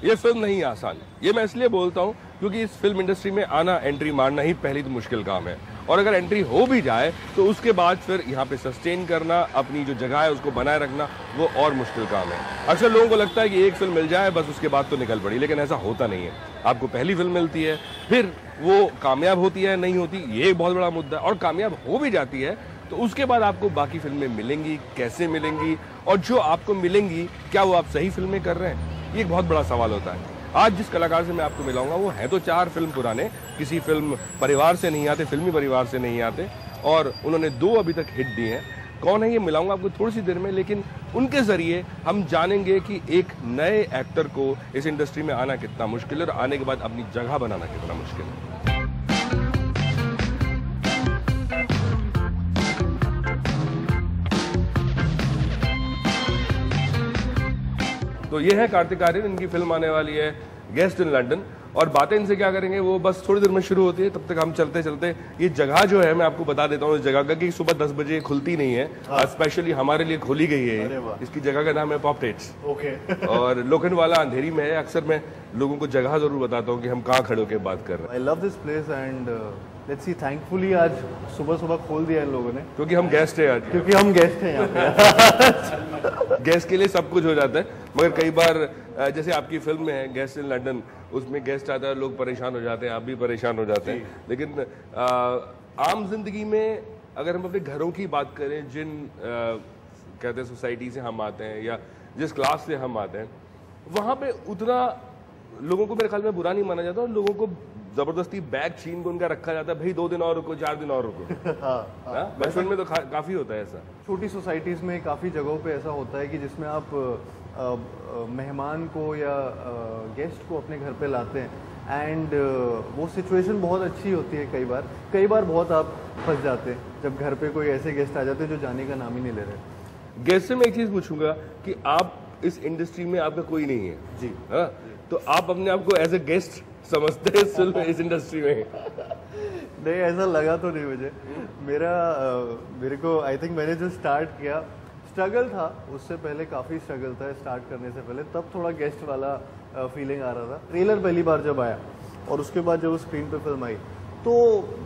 ये फिल्म नहीं आसान। ये मैं इसलिए बोलता हूँ क्योंकि इस फिल्म इंडस्ट्री में आना, एंट्री मारना ही पहली तो मुश्किल काम है, और अगर एंट्री हो भी जाए तो उसके बाद फिर यहाँ पे सस्टेन करना, अपनी जो जगह है उसको बनाए रखना, वो और मुश्किल काम है। अक्सर लोगों को लगता है कि एक फिल्म मिल जाए बस उसके बाद तो निकल पड़ी, लेकिन ऐसा होता नहीं है। आपको पहली फिल्म मिलती है, फिर वो कामयाब होती है नहीं होती, ये एक बहुत बड़ा मुद्दा है, और कामयाब हो भी जाती है तो उसके बाद आपको बाकी फिल्में मिलेंगी, कैसे मिलेंगी, और जो आपको मिलेंगी क्या वो आप सही फिल्में कर रहे हैं, ये एक बहुत बड़ा सवाल होता है। आज जिस कलाकार से मैं आपको मिलाऊंगा वो है तो 4 फिल्म पुराने, किसी फिल्म परिवार से नहीं आते, फिल्मी परिवार से नहीं आते, और उन्होंने 2 अभी तक हिट दी हैं। कौन है ये मिलाऊंगा आपको थोड़ी सी देर में, लेकिन उनके जरिए हम जानेंगे कि एक नए एक्टर को इस इंडस्ट्री में आना कितना मुश्किल है और आने के बाद अपनी जगह बनाना कितना मुश्किल है। तो ये है कार्तिक आर्यन, इनकी फिल्म आने वाली है गेस्ट इन लंदन, और बातें इनसे क्या करेंगे वो बस थोड़ी देर में शुरू होती है। तब तक हम चलते चलते ये जगह जो है मैं आपको बता देता हूँ इस जगह का, कि सुबह 10 बजे खुलती नहीं है, स्पेशली हमारे लिए खोली गई है। इसकी जगह का नाम है पॉपटेट्स। ओके। और लोखंडवाला अंधेरी में है। अक्सर मैं लोगों को जगह जरूर बताता हूँ कि हम कहाँ खड़े होकर बात कर रहे हैं। I love this place and let's see, thankfully आज सुबह सुबह खोल दिया इन लोगों ने, क्योंकि हम गेस्ट हैं आज। क्योंकि हम गेस्ट हैं यहाँ पे। गेस्ट के लिए सब कुछ हो जाता है, मगर कई बार जैसे आपकी फिल्म में है गेस्ट इन लंदन, उसमें गेस्ट आता है, लोग परेशान हो जाते हैं, आप भी परेशान हो जाते हैं। लेकिन आम जिंदगी में अगर हम अपने घरों की बात करें, जिन कहते हैं सोसाइटी से हम आते हैं या जिस क्लास से हम आते हैं, वहाँ पे उतना लोगों को मेरे ख्याल में बुरा नहीं माना जाता, और लोगों को जबरदस्ती बैग छीन को उनका रखा जाता है, भाई 2 दिन और रुको, 4 दिन और रुको। हाँ, बचपन में तो काफी होता है ऐसा। छोटी सोसाइटीज में काफ़ी जगहों पे ऐसा होता है कि जिसमें आप मेहमान को या गेस्ट को अपने घर पे लाते हैं, एंड वो सिचुएशन बहुत अच्छी होती है। कई बार बहुत आप फंस जाते हैं जब घर पे कोई ऐसे गेस्ट आ जाते हैं जो जाने का नाम ही नहीं ले रहे। गेस्ट से मैं एक चीज़ पूछूंगा कि आप इस इंडस्ट्री में आपका कोई नहीं है जी, हाँ, तो आप अपने आप को एज ए गेस्ट समझते हैं इस इंडस्ट्री में? नहीं, ऐसा लगा तो नहीं मुझे। मेरे को आई थिंक मैंने जो स्टार्ट किया, स्ट्रगल था, उससे पहले काफ़ी स्ट्रगल था स्टार्ट करने से पहले, तब थोड़ा गेस्ट वाला फीलिंग आ रहा था। ट्रेलर पहली बार जब आया और उसके बाद जब स्क्रीन पे फिल्म आई, तो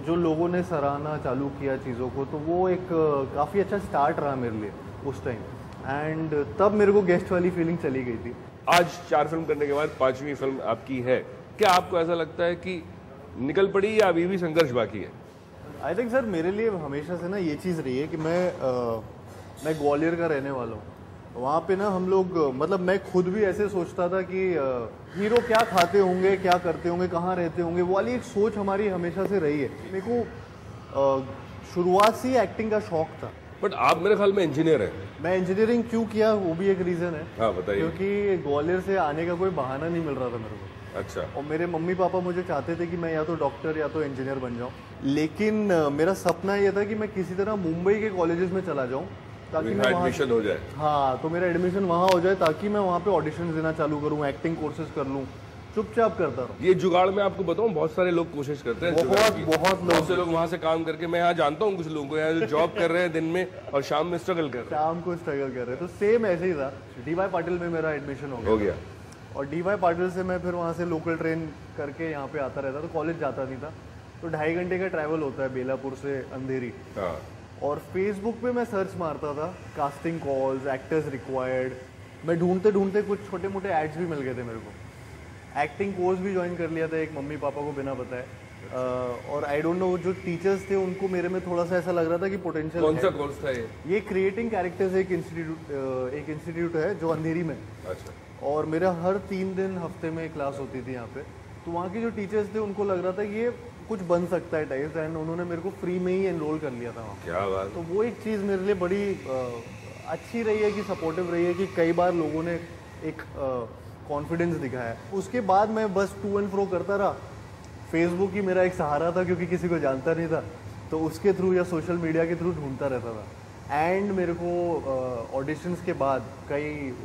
जो लोगों ने सराहना चालू किया चीज़ों को, तो वो एक काफ़ी अच्छा स्टार्ट रहा मेरे लिए उस टाइम, एंड तब मेरे को गेस्ट वाली फीलिंग चली गई थी। आज 4 फिल्म करने के बाद 5वीं फिल्म आपकी है, क्या आपको ऐसा लगता है कि निकल पड़ी या अभी भी संघर्ष बाकी है? आई थिंक सर, मेरे लिए हमेशा से ना ये चीज़ रही है कि मैं ग्वालियर का रहने वाला हूँ। वहाँ पे ना हम लोग, मतलब मैं खुद भी ऐसे सोचता था कि हीरो क्या खाते होंगे, क्या करते होंगे, कहाँ रहते होंगे, वो वाली एक सोच हमारी हमेशा से रही है। मेरे को शुरुआत से ही एक्टिंग का शौक था। बट आप मेरे ख्याल में इंजीनियर हैं। मैं इंजीनियरिंग क्यों किया वो भी एक रीज़न है। हाँ, बताइए। क्योंकि ग्वालियर से आने का कोई बहाना नहीं मिल रहा था मेरे को। अच्छा। और मेरे मम्मी पापा मुझे चाहते थे कि मैं या तो डॉक्टर या तो इंजीनियर बन जाऊं, लेकिन मेरा सपना ये था कि मैं किसी तरह मुंबई के कॉलेजेस में चला जाऊं ताकि मैं एडमिशन हो जाए। हाँ, तो मेरा एडमिशन वहाँ हो जाए ताकि मैं वहाँ पे ऑडिशन देना चालू करूँ, एक्टिंग कोर्सेज कर लूँ, चुपचाप करता रहूँ। ये जुगाड़ में आपको बताऊं, बहुत सारे लोग कोशिश करते हैं, बहुत से लोग वहाँ से काम करके, मैं यहाँ जानता हूँ कुछ लोगों को यहाँ जो जॉब कर रहे हैं दिन में और शाम में स्ट्रगल कर रहे हैं। शाम को स्ट्रगल कर रहे हैं। तो सेम ऐसे ही था, DY पाटिल में मेरा एडमिशन हो गया। और DY पाटिल से मैं फिर वहाँ से लोकल ट्रेन करके यहाँ पे आता रहता, तो कॉलेज जाता नहीं था, तो 2.5 घंटे का ट्रैवल होता है बेलापुर से अंधेरी। और फेसबुक पे मैं सर्च मारता था, कास्टिंग कॉल्स, एक्टर्स रिक्वायर्ड। मैं ढूंढते ढूंढते कुछ छोटे मोटे एड्स भी मिल गए थे मेरे को। एक्टिंग कोर्स भी ज्वाइन कर लिया था एक मम्मी पापा को बिना बताए। और आई डोंट नो, जो टीचर्स थे उनको मेरे में थोड़ा सा ऐसा लग रहा था कि पोटेंशियल। कौन सा कोर्स था ये क्रिएटिंग कैरेक्टर्स एक इंस्टीट्यूट है जो अंधेरी में। अच्छा। और मेरा हर 3 दिन हफ्ते में क्लास होती थी यहाँ पे, तो वहाँ के जो टीचर्स थे उनको लग रहा था कि ये कुछ बन सकता है टाइप्स, एंड उन्होंने मेरे को फ्री में ही एनरोल कर लिया था वहाँ। क्या बात। तो वो एक चीज़ मेरे लिए बड़ी अच्छी रही है कि सपोर्टिव रही है कि कई बार लोगों ने एक कॉन्फिडेंस दिखाया। उसके बाद मैं बस टू एंड फ्रो करता रहा। फेसबुक ही मेरा एक सहारा था क्योंकि किसी को जानता नहीं था, तो उसके थ्रू या सोशल मीडिया के थ्रू ढूंढता रहता था। एंड मेरे को ऑडिशंस के बाद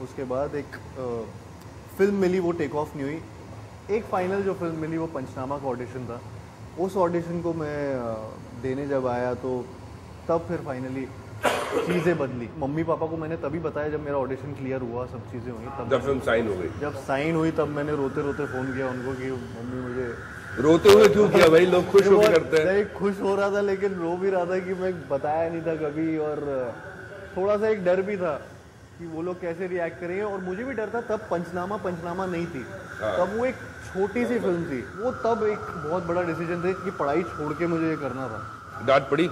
उसके बाद एक फिल्म मिली, वो टेक ऑफ नहीं हुई। एक फाइनल जो फिल्म मिली वो पंचनामा का ऑडिशन था। उस ऑडिशन को मैं देने जब आया तो तब फिर फाइनली चीज़ें बदली। मम्मी पापा को मैंने तभी बताया जब मेरा ऑडिशन क्लियर हुआ, सब चीज़ें हुई, तब जब फिल्म साइन हो गई। जब साइन हुई तब मैंने रोते रोते फ़ोन किया उनको कि मम्मी मुझे। रोते हुए क्यों किया भाई, लोग खुश होकर करते हैं। नहीं, खुश हो रहा था लेकिन रो भी रहा था कि मैं बताया नहीं था कभी, और थोड़ा सा एक डर भी था कि वो लोग कैसे रिएक्ट करेंगे। और मुझे भी डर था तब पंचनामा नहीं थी, तब वो एक छोटी सी फिल्म थी, वो तब एक बहुत बड़ा डिसीजन था कि पढ़ाई छोड़ के मुझे ये करना था। डांट पड़ी?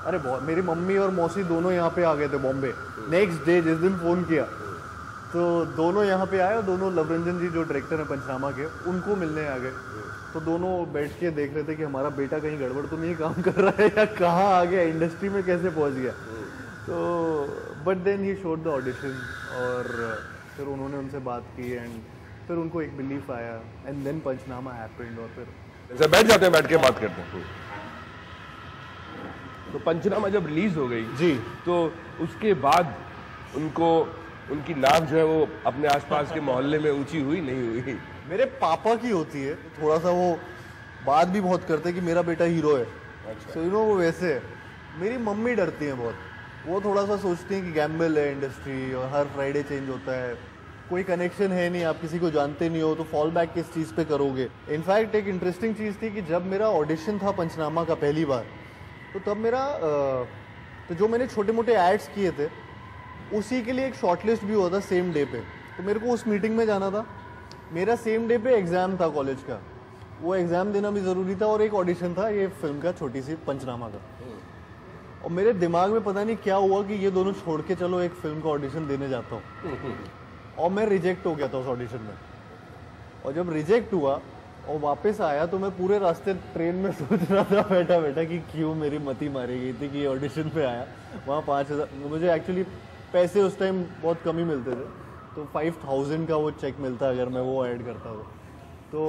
अरे बहुत, मेरी मम्मी और मौसी दोनों यहाँ पे आ गए थे बॉम्बे। नेक्स्ट डे जिस दिन फ़ोन किया तो दोनों यहाँ पे आए, और दोनों लवरंजन जी जो डायरेक्टर हैं पंचनामा के, उनको मिलने आ गए। तो दोनों बैठ के देख रहे थे कि हमारा बेटा कहीं गड़बड़ तो नहीं काम कर रहा है, या कहाँ आ गया, इंडस्ट्री में कैसे पहुँच गया। तो but then he showed the audition, और फिर उन्होंने उनसे बात की, एंड फिर उनको एक बिलीफ आया, एंड देन पंचनामा हैपेंड। और फिर बैठ जाते हैं, बैठ के बात करते हैं। तो पंचनामा जब रिलीज हो गई जी, तो उसके बाद उनको, उनकी नाम जो है वो अपने आसपास के मोहल्ले में ऊंची हुई नहीं हुई? मेरे पापा की होती है, थोड़ा सा वो बात भी बहुत करते हैं कि मेरा बेटा हीरो है। अच्छा। तो वो वैसे है। मेरी मम्मी डरती हैं बहुत, वो थोड़ा सा सोचती हैं कि गैम्बल है इंडस्ट्री, और हर फ्राइडे चेंज होता है, कोई कनेक्शन है नहीं, आप किसी को जानते नहीं हो, तो फॉल बैक किस चीज़ पे करोगे। इनफैक्ट एक इंटरेस्टिंग चीज़ थी कि जब मेरा ऑडिशन था पंचनामा का पहली बार, तो तब मेरा तो जो मैंने छोटे मोटे एड्स किए थे उसी के लिए एक शॉर्टलिस्ट भी हुआ था सेम डे पे। तो मेरे को उस मीटिंग में जाना था, मेरा सेम डे पे एग्ज़ाम था कॉलेज का, वो एग्ज़ाम देना भी ज़रूरी था, और एक ऑडिशन था ये फिल्म का, छोटी सी पंचनामा का। और मेरे दिमाग में पता नहीं क्या हुआ कि ये दोनों छोड़ के चलो एक फिल्म का ऑडिशन देने जाता हूँ, और मैं रिजेक्ट हो गया था उस ऑडिशन में। और जब रिजेक्ट हुआ और वापस आया तो मैं पूरे रास्ते ट्रेन में सोच रहा था बैठा बैठा कि क्यों मेरी मती मारी गई थी कि ऑडिशन पे आया। वहाँ 5,000, मुझे एक्चुअली पैसे उस टाइम बहुत कम ही मिलते थे, तो 5,000 का वो चेक मिलता अगर मैं वो ऐड करता हूँ। तो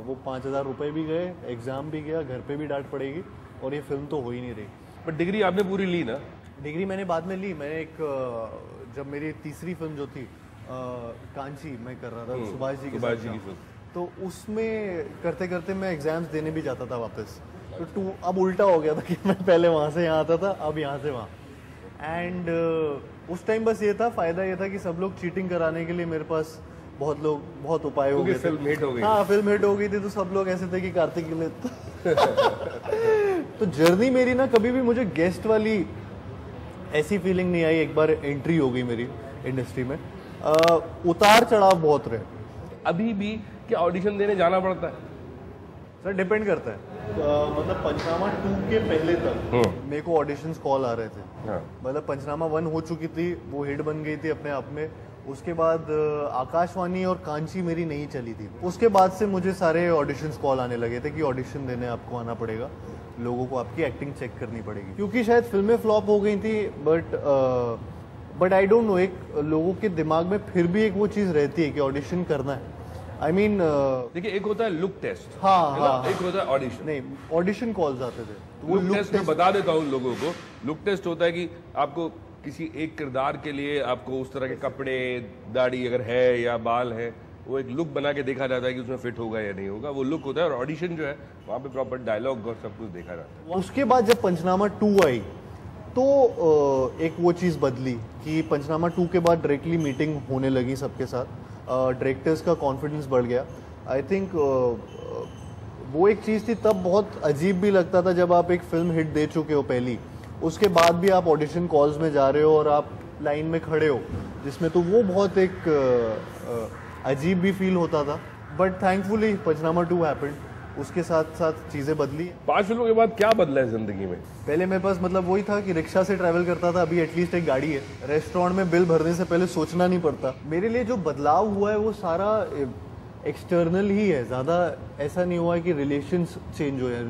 वो 5,000 रुपये भी गए, एग्ज़ाम भी गया, घर पे भी डांट पड़ेगी, और ये फिल्म तो हो ही नहीं रही। बट डिग्री आपने पूरी ली ना? डिग्री मैंने बाद में ली। मैंने एक जब मेरी तीसरी फिल्म जो थी कांची मैं कर रहा था सुभाष जी के साथ, तो उसमें करते करते मैं एग्जाम्स देने भी जाता था वापस। तो अब उल्टा हो गया था कि मैं पहले वहाँ से यहाँ आता था, अब यहाँ से वहाँ। एंड उस टाइम बस ये था, फ़ायदा ये था कि सब लोग चीटिंग कराने के लिए मेरे पास बहुत उपाय हो गए थे। फिल्म हिट हो गई। हाँ, फिल्म हिट हो गई थी, तो सब लोग ऐसे थे कि कार्तिक के लिए तो जर्नी मेरी ना कभी भी मुझे गेस्ट वाली ऐसी फीलिंग नहीं आई। एक बार एंट्री हो गई मेरी इंडस्ट्री में, उतार चढ़ाव बहुत रहे। अभी भी क्या ऑडिशन देने जाना पड़ता है? सर डिपेंड करता है। मतलब पंचनामा 2 के पहले तक मेरे को ऑडिशंस कॉल आ रहे थे। मतलब पंचनामा 1 हो चुकी थी, वो हिट बन गई थी अपने आप में। उसके बाद आकाशवाणी और कांची मेरी नहीं चली थी। उसके बाद से मुझे सारे ऑडिशंस कॉल आने लगे थे कि ऑडिशन देने आपको आना पड़ेगा, लोगों को आपकी एक्टिंग चेक करनी पड़ेगी, क्योंकि शायद फिल्में फ्लॉप हो गई थी। बट आई डोंट नो, एक लोगों के दिमाग में फिर भी एक वो चीज़ रहती है कि ऑडिशन करना है। आई मीन देखिए, एक होता है लुक टेस्ट, हाँ, एक होता है ऑडिशन। नहीं, ऑडिशन कॉल्स आते थे, वो लुक टेस्ट मैं बता देता हूँ लोगों को। लुक टेस्ट होता है कि आपको किसी एक किरदार के लिए आपको उस तरह के कपड़े, दाढ़ी अगर है या बाल है, वो एक लुक बना के देखा जाता है कि उसमें फिट होगा या नहीं होगा, वो लुक होता है। और ऑडिशन जो है वहाँ पे प्रॉपर डायलॉग और सब कुछ देखा जाता है। उसके बाद जब पंचनामा 2 आई तो एक वो चीज़ बदली कि पंचनामा 2 के बाद डायरेक्टली मीटिंग होने लगी सबके साथ, डायरेक्टर्स का कॉन्फिडेंस बढ़ गया। आई थिंक वो एक चीज़ थी, तब बहुत अजीब भी लगता था जब आप एक फिल्म हिट दे चुके हो पहली, उसके बाद भी आप ऑडिशन कॉल्स में जा रहे हो और आप लाइन में खड़े हो, जिसमें तो वो बहुत एक अजीब भी फील होता था। बट थैंकफुली पंचनामा 2 हैपेंड, उसके साथ साथ चीज़ें बदली। 5 फिल्मों के बाद क्या बदला है जिंदगी में? पहले मेरे पास मतलब वही था कि रिक्शा से ट्रैवल करता था, अभी एटलीस्ट एक गाड़ी है। रेस्टोरेंट में बिल भरने से पहले सोचना नहीं पड़ता। मेरे लिए जो बदलाव हुआ है वो सारा एक्सटर्नल ही है, ज़्यादा ऐसा नहीं हुआ है कि रिलेशंस चेंज हुए हैं।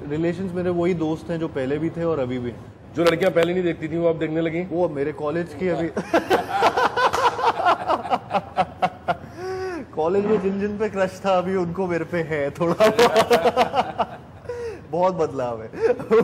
रिलेशंस मेरे वही दोस्त हैं जो पहले भी थे और अभी भी हैं। जो लड़कियां पहले नहीं देखती थी वो अब देखने लगी? वो मेरे कॉलेज की अभी कॉलेज में जिन जिन पे क्रश था अभी उनको मेरे पे है थोड़ा बहुत बदलाव है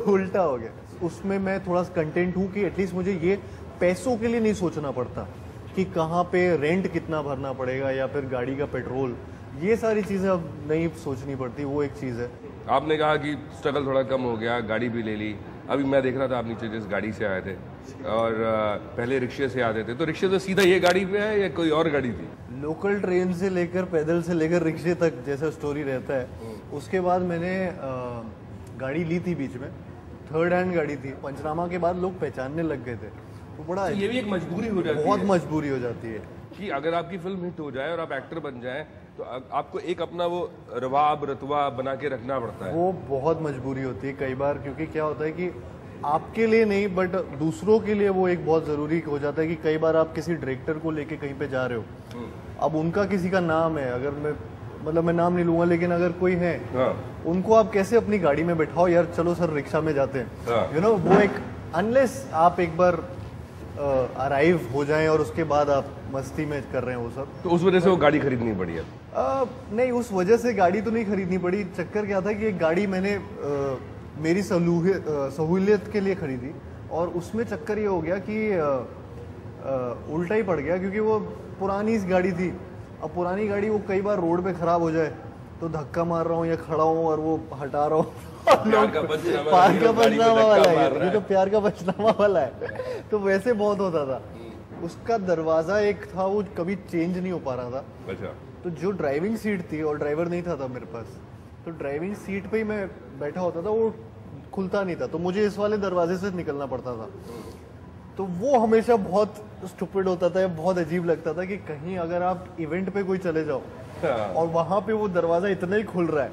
उल्टा हो गया। उसमें मैं थोड़ा कंटेंट हूँ कि एटलीस्ट मुझे ये पैसों के लिए नहीं सोचना पड़ता कि कहाँ पे रेंट कितना भरना पड़ेगा या फिर गाड़ी का पेट्रोल, ये सारी चीज़ें अब नहीं सोचनी पड़ती। वो एक चीज़ है। आपने कहा कि स्ट्रगल थोड़ा कम हो गया, गाड़ी भी ले ली, अभी मैं देख रहा था आप नीचे जिस गाड़ी से आए थे और पहले रिक्शे से आते थे, तो रिक्शे से सीधा ये गाड़ी पे है या कोई और गाड़ी थी? लोकल ट्रेन से लेकर पैदल से लेकर रिक्शे तक जैसा स्टोरी रहता है। उसके बाद मैंने गाड़ी ली थी बीच में, थर्ड हैंड गाड़ी थी। पंचनामा के बाद लोग पहचानने लग गए थे, तो बड़ा ये भी एक मजबूरी हो जाती है, बहुत मजबूरी हो जाती है कि अगर आपकी फिल्म हिट हो जाए और आप एक्टर बन जाएं तो आपको एक अपना वो रवाब रतवा बना के रखना पड़ता है। वो बहुत मजबूरी होती है कई बार, क्योंकि क्या होता है कि आपके लिए नहीं बट दूसरों के लिए वो एक बहुत ज़रूरी हो जाता है कि कई बार आप किसी डायरेक्टर को लेके कहीं पे जा रहे हो, अब उनका किसी का नाम है, अगर मैं नाम नहीं लूंगा, लेकिन अगर कोई है उनको आप कैसे अपनी गाड़ी में बैठाओ, यार चलो सर रिक्शा में जाते हैं, यू नो वो एक, अनलेस आप एक बार अराइव हो जाएं और उसके बाद आप मस्ती में कर रहे हैं वो सब, तो उस वजह से वो गाड़ी खरीदनी पड़ी है? नहीं, उस वजह से गाड़ी तो नहीं खरीदनी पड़ी। चक्कर क्या था कि एक गाड़ी मैंने मेरी सहूलियत के लिए खरीदी और उसमें चक्कर ये हो गया कि उल्टा ही पड़ गया, क्योंकि वो पुरानी गाड़ी थी। अब पुरानी गाड़ी वो कई बार रोड पे खराब हो जाए तो धक्का मार रहा हूँ या खड़ा हूँ और वो हटा रहा हूँ। प्यार का पंचनामा वाला है, ये तो प्यार का पंचनामा वाला है। तो वैसे बहुत होता था। उसका दरवाजा एक था, वो कभी चेंज नहीं हो पा रहा था। अच्छा। तो जो ड्राइविंग सीट थी और ड्राइवर नहीं था मेरे पास, तो ड्राइविंग सीट पे ही मैं बैठा होता था, वो खुलता नहीं था, तो मुझे इस वाले दरवाजे से निकलना पड़ता था। तो वो हमेशा बहुत स्टूपिड होता था, बहुत अजीब लगता था कि कहीं अगर आप इवेंट पे कोई चले जाओ और वहां पे वो दरवाजा इतना ही खुल रहा है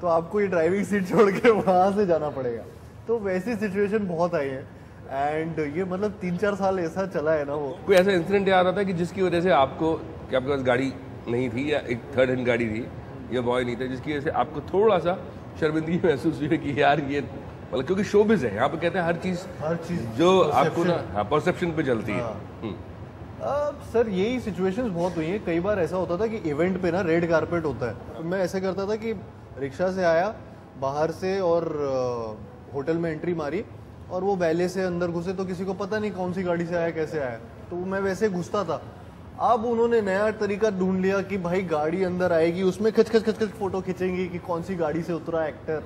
तो आपको ये ड्राइविंग सीट छोड़ के वहां से जाना पड़ेगा। तो वैसी सिचुएशन बहुत आई है एंड ये मतलब 3-4 साल ऐसा चला है ना। वो कोई ऐसा इंसिडेंट याद आता है कि जिसकी वजह से आपको, कि आपके पास गाड़ी नहीं थी या एक थर्ड हैंड गाड़ी थी या बॉय नहीं था, जिसकी वजह से आपको थोड़ा सा शर्मिंदगी महसूस हुई कि यार ये, मतलब क्योंकि शोबिज़ है यहाँ पे, कहते हैं हर चीज जो आपको ना परसेप्शन पे चलती है। सर यही सिचुएशंस बहुत हुई हैं। कई बार ऐसा होता था कि इवेंट पे ना रेड कारपेट होता है, तो मैं ऐसे करता था कि रिक्शा से आया बाहर से और होटल में एंट्री मारी और वो वैले से अंदर घुसे, तो किसी को पता नहीं कौन सी गाड़ी से आया कैसे आया, तो मैं वैसे घुसता था। अब उन्होंने नया तरीका ढूंढ लिया कि भाई गाड़ी अंदर आएगी, उसमें खच खच खच खच फोटो खींचेंगी कि कौन सी गाड़ी से उतरा एक्टर।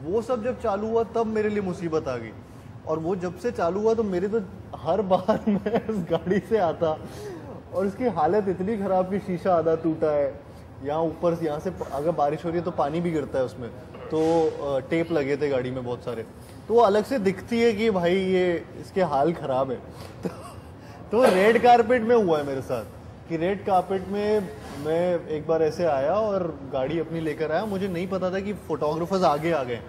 वो सब जब चालू हुआ तब मेरे लिए मुसीबत आ गई। और वो जब से चालू हुआ तो मेरे तो हर बार मैं उस गाड़ी से आता और उसकी हालत इतनी खराब कि शीशा आधा टूटा है, यहाँ ऊपर से, यहाँ से अगर बारिश हो रही है तो पानी भी गिरता है उसमें, तो टेप लगे थे गाड़ी में बहुत सारे, तो वो अलग से दिखती है कि भाई ये इसके हाल खराब है। तो रेड कारपेट में हुआ है मेरे साथ कि रेड कारपेट में मैं एक बार ऐसे आया और गाड़ी अपनी लेकर आया, मुझे नहीं पता था कि फोटोग्राफर्स आगे आ गए,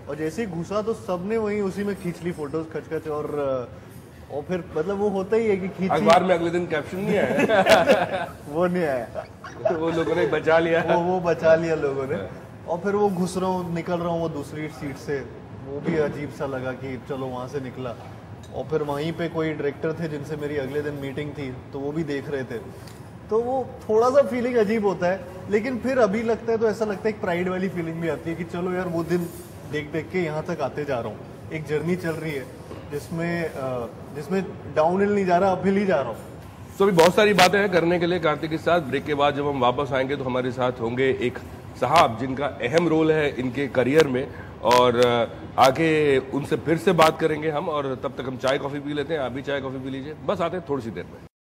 और जैसे ही घुसा तो सबने वहीं उसी में खींच ली फोटोज खच खच। और फिर मतलब वो होता ही है कि खींच, अखबार में अगले दिन कैप्शन नहीं आया। वो नहीं आया, तो वो लोगों ने बचा लिया, वो बचा लिया लोगों ने। और फिर वो घुस रहा हूँ, निकल रहा हूँ वो दूसरी सीट से, वो भी अजीब सा लगा कि चलो वहाँ से निकला। और फिर वहीं पे कोई डायरेक्टर थे जिनसे मेरी अगले दिन मीटिंग थी, तो वो भी देख रहे थे, तो वो थोड़ा सा फीलिंग अजीब होता है। लेकिन फिर अभी लगता है तो ऐसा लगता है एक प्राइड वाली फीलिंग भी आती है कि चलो यार वो दिन देख देख के यहाँ तक आते जा रहा हूँ, एक जर्नी चल रही है जिसमें डाउन हिल नहीं जा रहा, अपहिल ही जा रहा हूँ। तो अभी बहुत सारी बातें हैं करने के लिए कार्तिक के साथ। ब्रेक के बाद जब हम वापस आएंगे तो हमारे साथ होंगे एक साहब जिनका अहम रोल है इनके करियर में, और आगे उनसे फिर से बात करेंगे हम। और तब तक हम चाय कॉफ़ी पी लेते हैं, आप भी चाय कॉफ़ी पी लीजिए, बस आते हैं थोड़ी सी देर में।